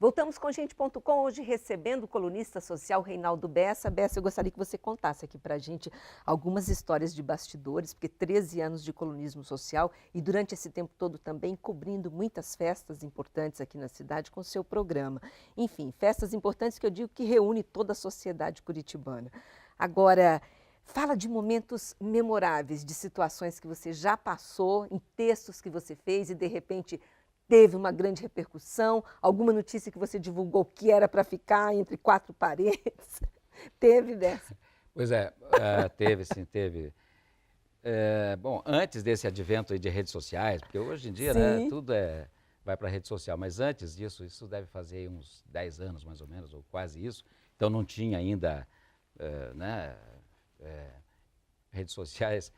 Voltamos com Gente.com, hoje recebendo o colunista social Reinaldo Bessa. Bessa, eu gostaria que você contasse aqui pra gente algumas histórias de bastidores, porque 13 anos de colunismo social e durante esse tempo todo também cobrindo muitas festas importantes aqui na cidade com o seu programa. Enfim, festas importantes que eu digo que reúne toda a sociedade curitibana. Agora, fala de momentos memoráveis, de situações que você já passou, em textos que você fez e de repente teve uma grande repercussão, alguma notícia que você divulgou que era para ficar entre quatro paredes. Teve dessa? Pois é, teve sim, teve. Bom, antes desse advento aí de redes sociais, porque hoje em dia, né, Sim. tudo vai para rede social, mas antes disso, isso deve fazer uns 10 anos mais ou menos, ou quase isso, então não tinha ainda, né, redes sociais.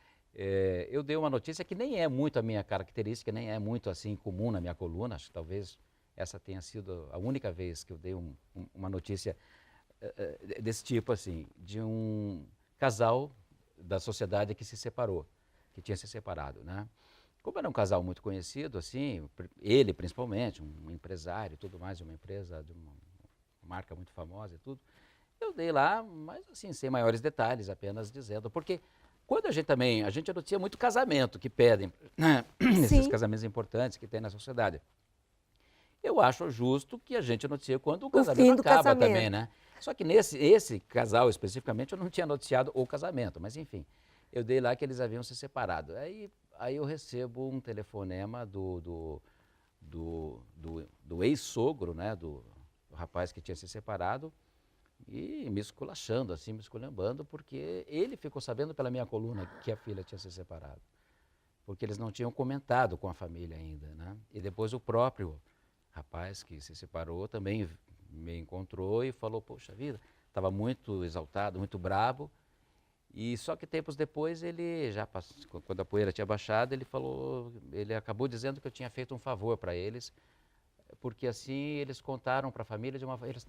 Eu dei uma notícia que nem é muito a minha característica, nem é muito assim comum na minha coluna, acho que talvez essa tenha sido a única vez que eu dei uma notícia desse tipo, assim, de um casal da sociedade que se separou, que tinha se separado, né? Como era um casal muito conhecido, assim, ele principalmente, um empresário e tudo mais, de uma empresa, de uma marca muito famosa e tudo, eu dei lá, mas assim, sem maiores detalhes, apenas dizendo, porque quando a gente anotia muito casamento que pedem, né, esses Sim. casamentos importantes que tem na sociedade. Eu acho justo que a gente noticie quando o O casamento fim do acaba também, casamento. né? Só que esse casal especificamente eu não tinha noticiado o casamento, mas enfim, eu dei lá que eles haviam se separado. Aí eu recebo um telefonema do ex-sogro, né, do rapaz que tinha se separado, e me esculachando, assim, me esculhambando, porque ele ficou sabendo pela minha coluna que a filha tinha se separado. Porque eles não tinham comentado com a família ainda, né? E depois o próprio rapaz que se separou também me encontrou e falou, poxa vida, estava muito exaltado, muito brabo. E só que tempos depois ele já quando a poeira tinha baixado, ele acabou dizendo que eu tinha feito um favor para eles, porque assim eles contaram para a família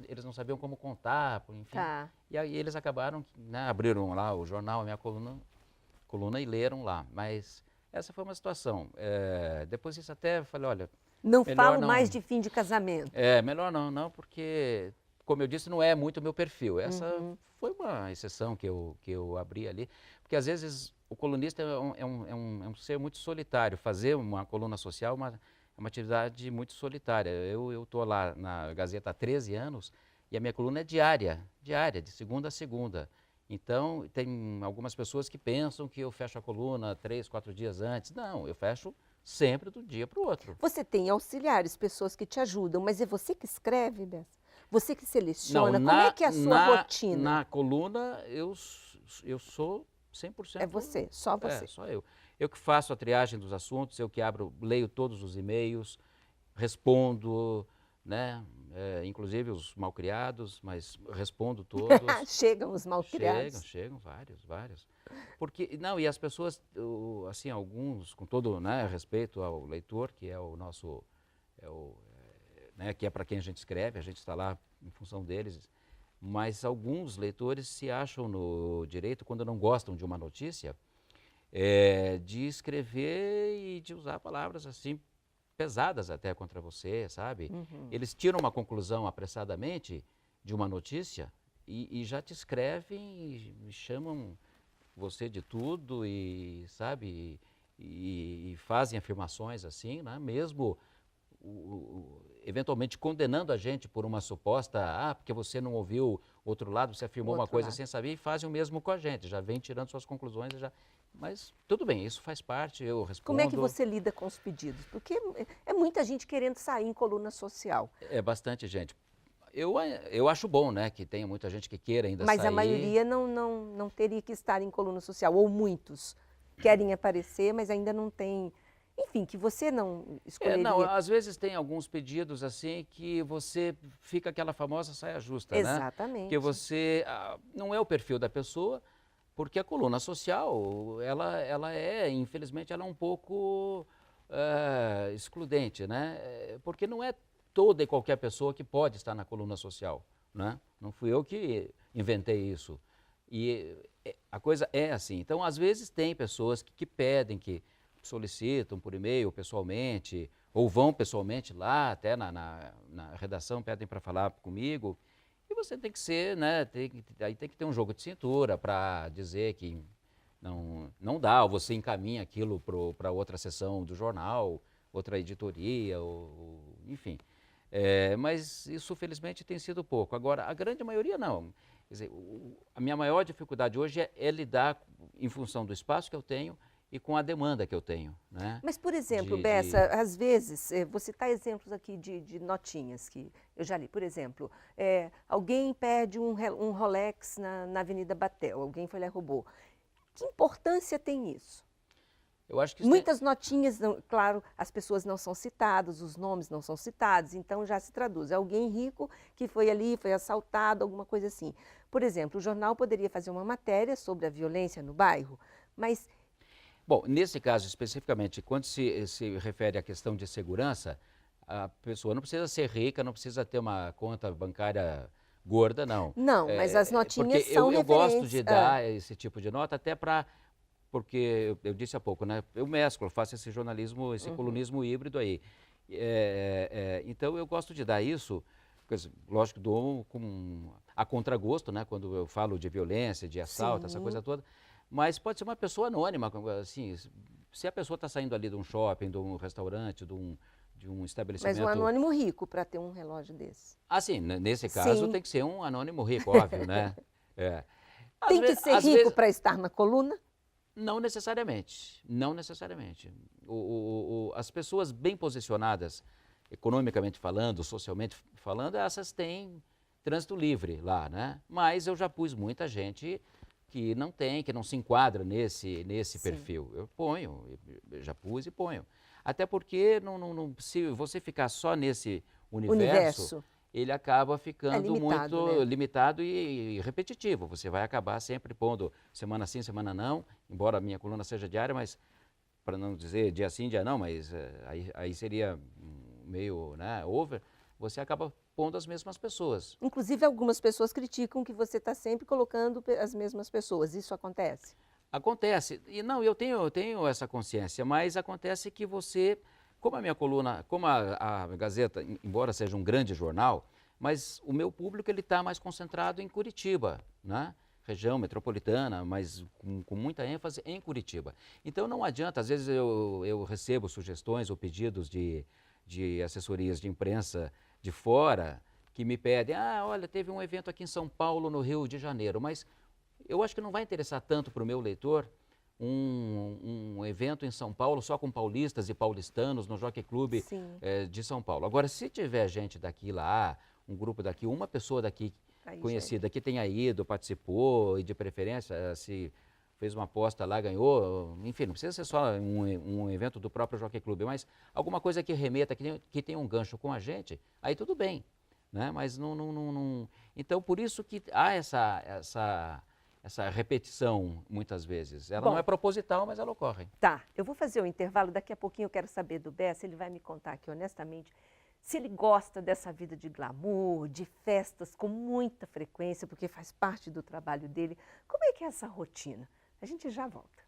eles não sabiam como contar, enfim. Tá. E aí eles acabaram, né, abriram lá o jornal, a minha coluna e leram lá. Mas essa foi uma situação. Depois disso até falei, olha, Não melhor falo mais não. de fim de casamento. Melhor não, porque, como eu disse, não é muito o meu perfil. Essa Uhum. foi uma exceção que eu abri ali, porque às vezes o colunista é um ser muito solitário. Fazer uma coluna social é uma atividade muito solitária. Eu estou lá na Gazeta há 13 anos e a minha coluna é diária, de segunda a segunda. Então, tem algumas pessoas que pensam que eu fecho a coluna 3, 4 dias antes. Não, eu fecho sempre do dia para o outro. Você tem auxiliares, pessoas que te ajudam, mas é você que escreve, Bessa? Você que Não, seleciona? Como é que é a sua rotina? na coluna eu sou É 100%, você, só você. só eu. Eu que faço a triagem dos assuntos, eu que leio todos os e-mails, respondo, né, inclusive os malcriados, mas respondo todos. Chegam os malcriados. Chegam vários. Porque, não, e as pessoas, assim, alguns, com todo, né, respeito ao leitor, que é o nosso, é o, né, que é para quem a gente escreve, a gente está lá em função deles, mas alguns leitores se acham no direito, quando não gostam de uma notícia, de escrever e de usar palavras assim pesadas até contra você, sabe? Uhum. Eles tiram uma conclusão apressadamente de uma notícia e já te escrevem e chamam você de tudo e, sabe, e fazem afirmações assim, né? Mesmo eventualmente condenando a gente por uma suposta, porque você não ouviu outro lado, você O afirmou uma outro coisa lado. sem saber e fazem o mesmo com a gente, já vem tirando suas conclusões e já... Mas tudo bem, isso faz parte, eu Como é que respondo. você lida com os pedidos? Porque é muita gente querendo sair em coluna social, É bastante gente. Eu acho bom, né, que tenha muita gente que queira ainda mas a sair. maioria não teria que estar em coluna social, ou muitos querem aparecer, mas ainda não tem. Enfim, que você não Não, escolheria. às vezes tem alguns pedidos assim que você fica aquela famosa saia justa, né? Porque Exatamente. você, não é o perfil da pessoa, porque a coluna social, infelizmente, ela é um pouco excludente, né? Porque não é toda e qualquer pessoa que pode estar na coluna social, né? Não fui eu que inventei isso. E a coisa é assim. Então, às vezes tem pessoas que pedem, que solicitam por e-mail, pessoalmente, ou vão pessoalmente lá, até na redação, pedem para falar comigo. E você tem que ser, né? Aí tem que ter um jogo de cintura para dizer que não dá, ou você encaminha aquilo para outra seção do jornal, outra editoria, enfim. Mas isso, felizmente, tem sido pouco. Agora, a grande maioria não. Quer dizer, a minha maior dificuldade hoje é lidar em função do espaço que eu tenho e com a demanda que eu tenho, né? Mas, por exemplo, Bessa, às vezes, vou citar exemplos aqui de notinhas que eu já li. Por exemplo, alguém perde um Rolex na Avenida Batel, alguém foi lá e roubou. Que importância tem isso? Eu acho que isso Muitas notinhas, claro, as pessoas não são citadas, os nomes não são citados, então já se traduz. É alguém rico que foi ali, foi assaltado, alguma coisa assim. Por exemplo, o jornal poderia fazer uma matéria sobre a violência no bairro, mas... Bom, nesse caso especificamente, quando se refere à questão de segurança, a pessoa não precisa ser rica, não precisa ter uma conta bancária gorda, não. Não, mas as notinhas porque são eu gosto referentes... de dar esse tipo de nota até porque eu disse há pouco, né? Eu mesclo, faço esse jornalismo, esse colunismo híbrido aí. Então eu gosto de dar isso, lógico, dou a contragosto, né? Quando eu falo de violência, de assalto, essa coisa toda. Mas pode ser uma pessoa anônima, assim, se a pessoa está saindo ali de um shopping, de um restaurante, de um estabelecimento... Mas um anônimo rico para ter um relógio desse. Ah, sim, nesse caso tem que ser um anônimo rico, óbvio, né? Tem que ser rico para estar na coluna? Não necessariamente, não necessariamente. As pessoas bem posicionadas, economicamente falando, socialmente falando, essas têm trânsito livre lá, né? Mas eu já pus muita gente que não tem, que não se enquadra nesse perfil. Eu ponho, eu já pus e ponho. Até porque se você ficar só nesse universo, ele acaba ficando limitado, muito né? limitado e repetitivo. Você vai acabar sempre pondo semana sim, semana não, embora a minha coluna seja diária, mas para não dizer dia sim, dia não, mas aí seria meio, né, over, você acaba pondo as mesmas pessoas. Inclusive, algumas pessoas criticam que você está sempre colocando as mesmas pessoas. Isso acontece? Acontece. E não, eu tenho essa consciência, mas acontece que você, como a minha coluna, como a Gazeta, embora seja um grande jornal, mas o meu público ele está mais concentrado em Curitiba, né? Região metropolitana, mas com muita ênfase em Curitiba. Então não adianta, às vezes eu recebo sugestões ou pedidos de assessorias de imprensa de fora que me pedem, olha, teve um evento aqui em São Paulo, no Rio de Janeiro, mas eu acho que não vai interessar tanto para o meu leitor um evento em São Paulo só com paulistas e paulistanos no Jockey Club de São Paulo. Agora, se tiver gente daqui lá, um grupo daqui, uma pessoa daqui conhecida que tenha ido, participou e de preferência se fez uma aposta lá, ganhou, enfim, não precisa ser só um evento do próprio Jockey Club, mas alguma coisa que remeta, que tenha um gancho com a gente, aí tudo bem, né? Mas não... Então, por isso que há essa repetição, muitas vezes. Ela não é proposital, mas ela ocorre. Tá, eu vou fazer um intervalo, daqui a pouquinho eu quero saber do Bessa, ele vai me contar aqui, honestamente, se ele gosta dessa vida de glamour, de festas com muita frequência, porque faz parte do trabalho dele. Como é que é essa rotina? A gente já volta.